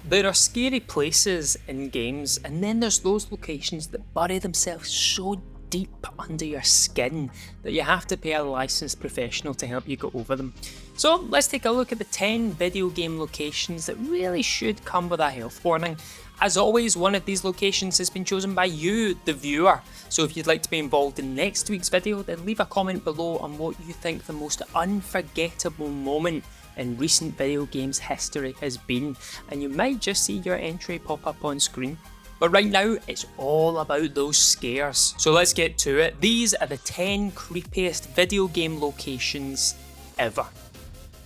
There are scary places in games, and then there's those locations that bury themselves so deep under your skin that you have to pay a licensed professional to help you get over them. So let's take a look at the 10 video game locations that really should come with a health warning. As always, one of these locations has been chosen by you, the viewer, so if you'd like to be involved in next week's video, then leave a comment below on what you think the most unforgettable moment in recent video games history has been, and you might just see your entry pop up on screen. But right now, it's all about those scares. So let's get to it. These are the 10 creepiest video game locations ever.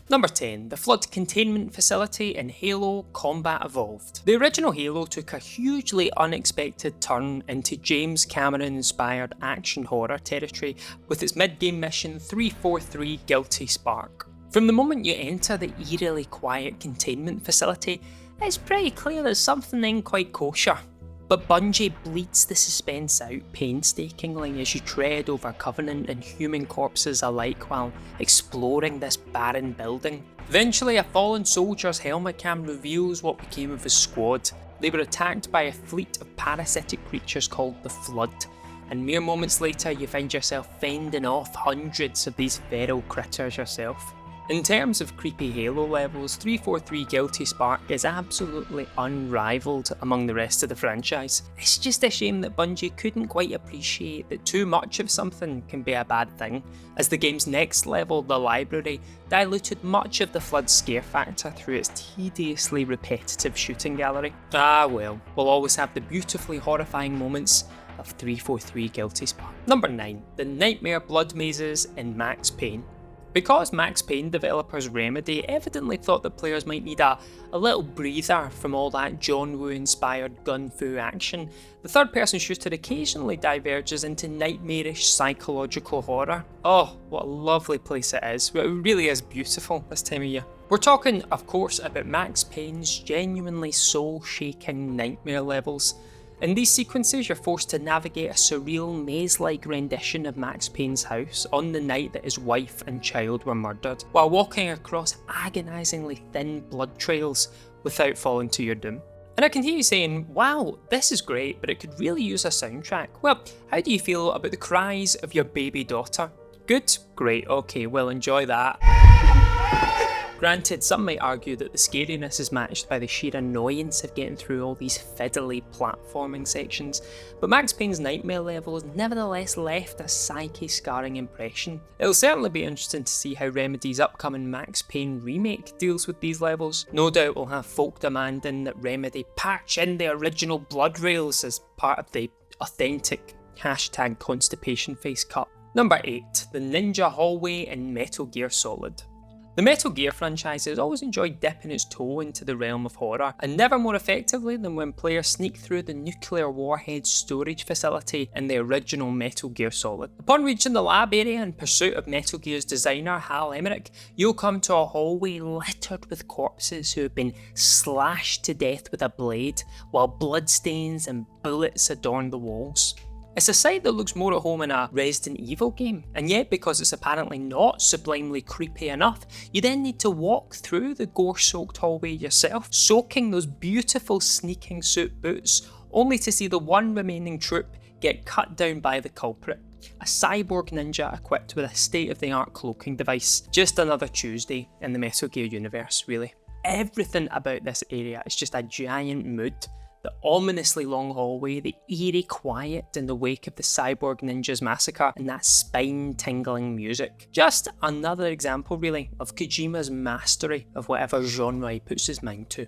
Number 10, the Flood Containment Facility in Halo Combat Evolved. The original Halo took a hugely unexpected turn into James Cameron-inspired action horror territory with its mid-game mission 343 Guilty Spark. From the moment you enter the eerily quiet containment facility, it's pretty clear there's something ain't quite kosher. But Bungie bleeds the suspense out painstakingly as you tread over Covenant and human corpses alike while exploring this barren building. Eventually, a fallen soldier's helmet cam reveals what became of his squad. They were attacked by a fleet of parasitic creatures called the Flood, and mere moments later you find yourself fending off hundreds of these feral critters yourself. In terms of creepy Halo levels, 343 Guilty Spark is absolutely unrivaled among the rest of the franchise. It's just a shame that Bungie couldn't quite appreciate that too much of something can be a bad thing, as the game's next level, the Library, diluted much of the Flood scare factor through its tediously repetitive shooting gallery. Ah well, we'll always have the beautifully horrifying moments of 343 Guilty Spark. Number 9, the Nightmare Blood Mazes in Max Payne. Because Max Payne developers Remedy evidently thought that players might need a little breather from all that John Woo inspired gun fu action, the third person shooter occasionally diverges into nightmarish psychological horror. Oh, what a lovely place it is. It really is beautiful this time of year. We're talking, of course, about Max Payne's genuinely soul-shaking nightmare levels. In these sequences, you're forced to navigate a surreal maze-like rendition of Max Payne's house on the night that his wife and child were murdered, while walking across agonisingly thin blood trails without falling to your doom. And I can hear you saying, wow, this is great, but it could really use a soundtrack. Well, how do you feel about the cries of your baby daughter? Good? Great, okay, well enjoy that. Granted, some might argue that the scariness is matched by the sheer annoyance of getting through all these fiddly platforming sections, but Max Payne's nightmare levels nevertheless left a psyche-scarring impression. It'll certainly be interesting to see how Remedy's upcoming Max Payne remake deals with these levels. No doubt we'll have folk demanding that Remedy patch in the original blood rails as part of the authentic #constipation face cut. Number 8, the Ninja Hallway in Metal Gear Solid. The Metal Gear franchise has always enjoyed dipping its toe into the realm of horror, and never more effectively than when players sneak through the nuclear warhead storage facility in the original Metal Gear Solid. Upon reaching the lab area in pursuit of Metal Gear's designer Hal Emmerich, you'll come to a hallway littered with corpses who have been slashed to death with a blade, while bloodstains and bullets adorn the walls. It's a sight that looks more at home in a Resident Evil game, and yet because it's apparently not sublimely creepy enough, you then need to walk through the gore-soaked hallway yourself, soaking those beautiful sneaking suit boots, only to see the one remaining troop get cut down by the culprit. A cyborg ninja equipped with a state-of-the-art cloaking device. Just another Tuesday in the Metal Gear universe, really. Everything about this area is just a giant mood. The ominously long hallway, the eerie quiet in the wake of the cyborg ninja's massacre, and that spine-tingling music. Just another example, really, of Kojima's mastery of whatever genre he puts his mind to.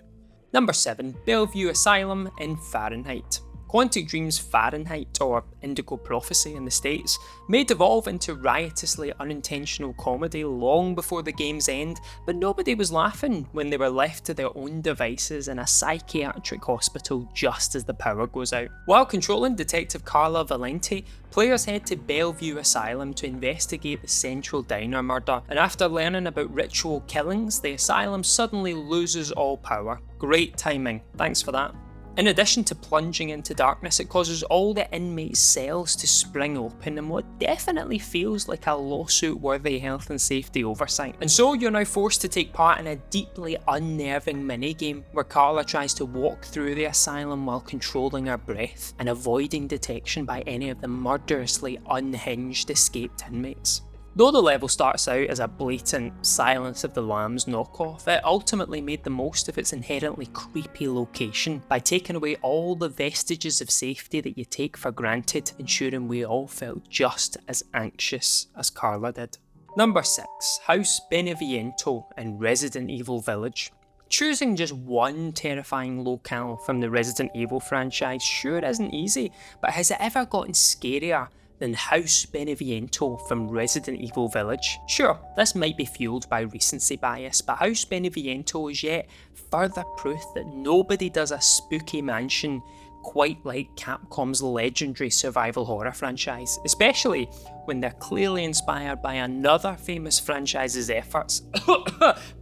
Number 7, Bellevue Asylum in Fahrenheit. Quantic Dream's Fahrenheit, or Indigo Prophecy in the States, may devolve into riotously unintentional comedy long before the game's end, but nobody was laughing when they were left to their own devices in a psychiatric hospital just as the power goes out. While controlling Detective Carla Valenti, players head to Bellevue Asylum to investigate the Central Diner murder, and after learning about ritual killings, the asylum suddenly loses all power. Great timing, thanks for that. In addition to plunging into darkness, it causes all the inmates' cells to spring open in what definitely feels like a lawsuit-worthy health and safety oversight. And so you're now forced to take part in a deeply unnerving minigame where Carla tries to walk through the asylum while controlling her breath and avoiding detection by any of the murderously unhinged escaped inmates. Though the level starts out as a blatant Silence of the Lambs knockoff, it ultimately made the most of its inherently creepy location by taking away all the vestiges of safety that you take for granted, ensuring we all felt just as anxious as Carla did. Number 6. House Beneviento in Resident Evil Village. Choosing just one terrifying locale from the Resident Evil franchise sure isn't easy, but has it ever gotten scarier than House Beneviento from Resident Evil Village? Sure, this might be fueled by recency bias, but House Beneviento is yet further proof that nobody does a spooky mansion quite like Capcom's legendary survival horror franchise, especially when they're clearly inspired by another famous franchise's efforts.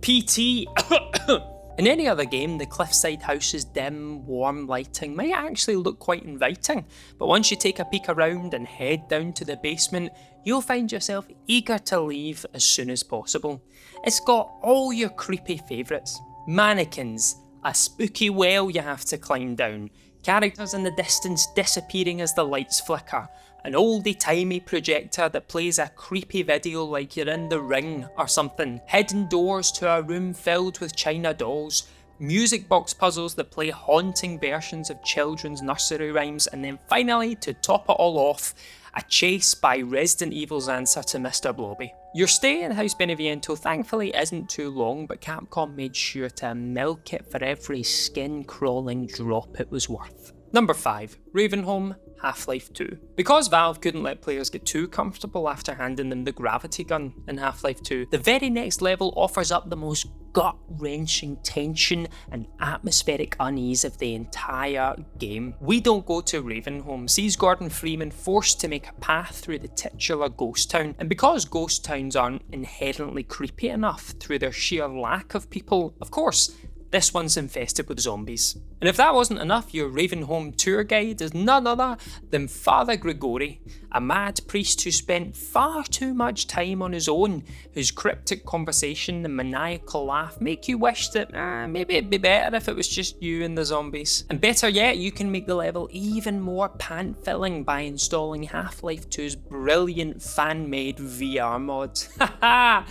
PT! In any other game, the cliffside house's dim, warm lighting might actually look quite inviting, but once you take a peek around and head down to the basement, you'll find yourself eager to leave as soon as possible. It's got all your creepy favourites. Mannequins, a spooky well you have to climb down, characters in the distance disappearing as the lights flicker, an oldie-timey projector that plays a creepy video like you're in The Ring or something, hidden doors to a room filled with china dolls, music box puzzles that play haunting versions of children's nursery rhymes, and then finally, to top it all off, a chase by Resident Evil's answer to Mr. Blobby. Your stay in House Beneviento thankfully isn't too long, but Capcom made sure to milk it for every skin-crawling drop it was worth. Number 5. Ravenholm, Half-Life 2. Because Valve couldn't let players get too comfortable after handing them the gravity gun in Half-Life 2, the very next level offers up the most gut-wrenching tension and atmospheric unease of the entire game. We Don't Go to Ravenholm sees Gordon Freeman forced to make a path through the titular ghost town, and because ghost towns aren't inherently creepy enough through their sheer lack of people, of course, this one's infested with zombies. And if that wasn't enough, your Ravenholm tour guide is none other than Father Grigori, a mad priest who spent far too much time on his own, whose cryptic conversation and maniacal laugh make you wish that maybe it'd be better if it was just you and the zombies. And better yet, you can make the level even more pant-filling by installing Half-Life 2's brilliant fan-made VR mods. Haha!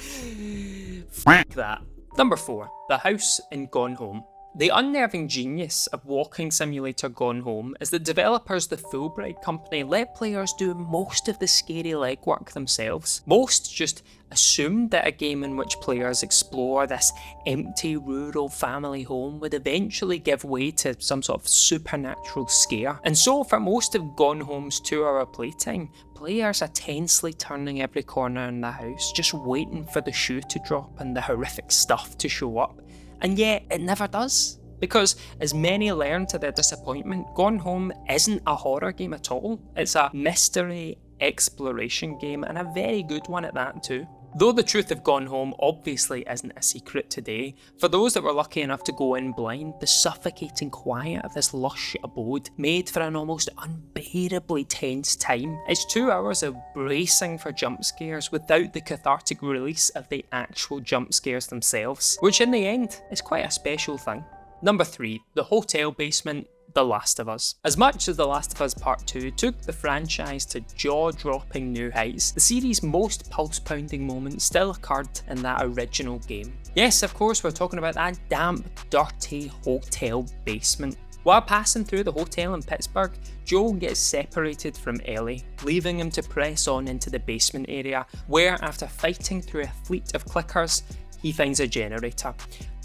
Fuck that. Number 4. The House in Gone Home. The unnerving genius of walking simulator Gone Home is that developers the Fulbright company let players do most of the scary legwork themselves. Most just assumed that a game in which players explore this empty rural family home would eventually give way to some sort of supernatural scare. And so for most of Gone Home's 2-hour playtime, players are tensely turning every corner in the house, just waiting for the shoe to drop and the horrific stuff to show up. And yet, it never does. Because, as many learn to their disappointment, Gone Home isn't a horror game at all. It's a mystery exploration game, and a very good one at that too. Though the truth of Gone Home obviously isn't a secret today, for those that were lucky enough to go in blind, the suffocating quiet of this lush abode made for an almost unbearably tense time. It's 2 hours of bracing for jump scares without the cathartic release of the actual jump scares themselves, which in the end is quite a special thing. Number 3. The Hotel Basement, The Last of Us. As much as The Last of Us Part 2 took the franchise to jaw-dropping new heights, the series' most pulse-pounding moment still occurred in that original game. Yes, of course, we're talking about that damp, dirty hotel basement. While passing through the hotel in Pittsburgh, Joel gets separated from Ellie, leaving him to press on into the basement area, where, after fighting through a fleet of clickers, he finds a generator.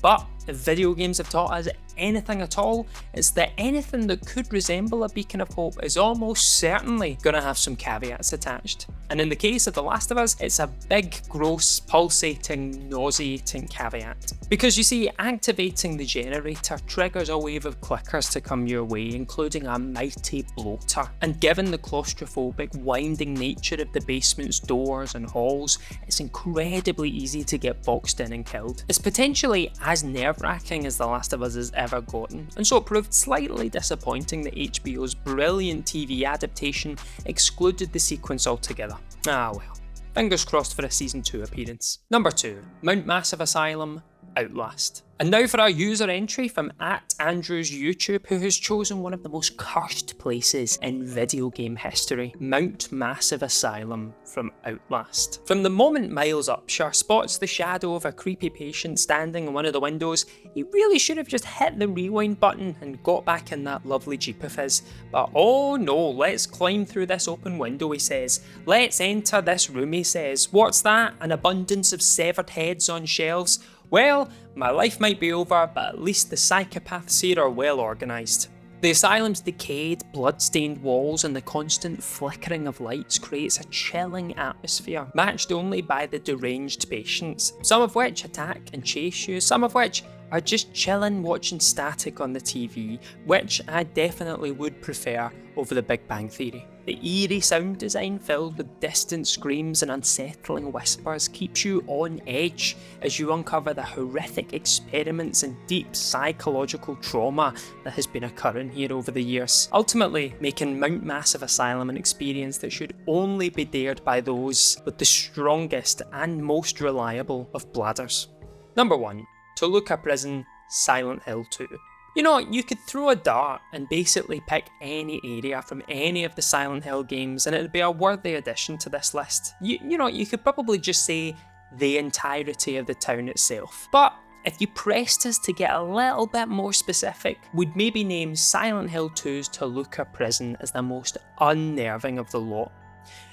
But if video games have taught us anything at all, it's that anything that could resemble a beacon of hope is almost certainly going to have some caveats attached. And in the case of The Last of Us, it's a big, gross, pulsating, nauseating caveat. Because you see, activating the generator triggers a wave of clickers to come your way, including a mighty bloater. And given the claustrophobic, winding nature of the basement's doors and halls, it's incredibly easy to get boxed in and killed. It's potentially as nerve nerve-wracking as The Last of Us has ever gotten, and so it proved slightly disappointing that HBO's brilliant TV adaptation excluded the sequence altogether. Ah well. Fingers crossed for a Season 2 appearance. Number 2. Mount Massive Asylum, Outlast. And now for our user entry from @Andrew's YouTube, who has chosen one of the most cursed places in video game history, Mount Massive Asylum from Outlast. From the moment Miles Upshur spots the shadow of a creepy patient standing in one of the windows, he really should have just hit the rewind button and got back in that lovely Jeep of his. But oh no, let's climb through this open window, he says. Let's enter this room, he says. What's that? An abundance of severed heads on shelves? Well, my life might be over, but at least the psychopaths here are well organised. The asylum's decayed, blood-stained walls and the constant flickering of lights creates a chilling atmosphere, matched only by the deranged patients, some of which attack and chase you, some of which are just chilling watching static on the TV, which I definitely would prefer over the Big Bang Theory. The eerie sound design filled with distant screams and unsettling whispers keeps you on edge as you uncover the horrific experiments and deep psychological trauma that has been occurring here over the years, ultimately making Mount Massive Asylum an experience that should only be dared by those with the strongest and most reliable of bladders. Number 1. Toluca Prison, Silent Hill 2. You know, you could throw a dart and basically pick any area from any of the Silent Hill games and it'd be a worthy addition to this list. You could probably just say the entirety of the town itself. But if you pressed us to get a little bit more specific, we'd maybe name Silent Hill 2's Toluca Prison as the most unnerving of the lot.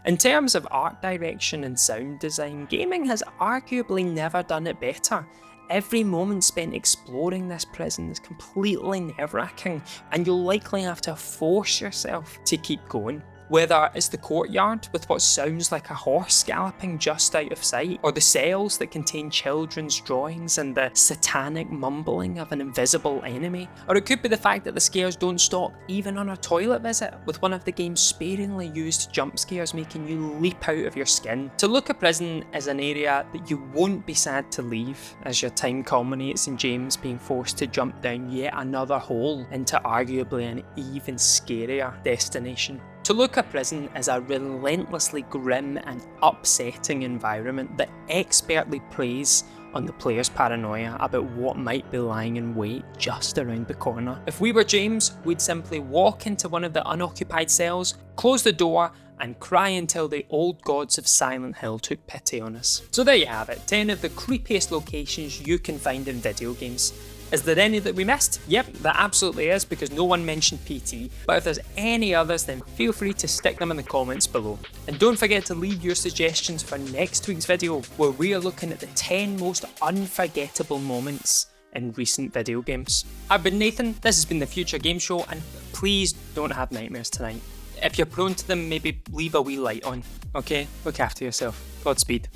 In terms of art direction and sound design, gaming has arguably never done it better. Every moment spent exploring this prison is completely nerve-wracking, and you'll likely have to force yourself to keep going. Whether it's the courtyard with what sounds like a horse galloping just out of sight, or the cells that contain children's drawings and the satanic mumbling of an invisible enemy, or it could be the fact that the scares don't stop even on a toilet visit, with one of the game's sparingly used jump scares making you leap out of your skin. Toluca Prison is an area that you won't be sad to leave as your time culminates in James being forced to jump down yet another hole into arguably an even scarier destination. Toluca Prison is a relentlessly grim and upsetting environment that expertly preys on the player's paranoia about what might be lying in wait just around the corner. If we were James, we'd simply walk into one of the unoccupied cells, close the door, and cry until the old gods of Silent Hill took pity on us. So there you have it, 10 of the creepiest locations you can find in video games. Is there any that we missed? Yep, there absolutely is, because no one mentioned PT, but if there's any others then feel free to stick them in the comments below. And don't forget to leave your suggestions for next week's video, where we are looking at the 10 most unforgettable moments in recent video games. I've been Nathan, this has been the Future Game Show, and please don't have nightmares tonight. If you're prone to them, maybe leave a wee light on, okay? Look after yourself. Godspeed.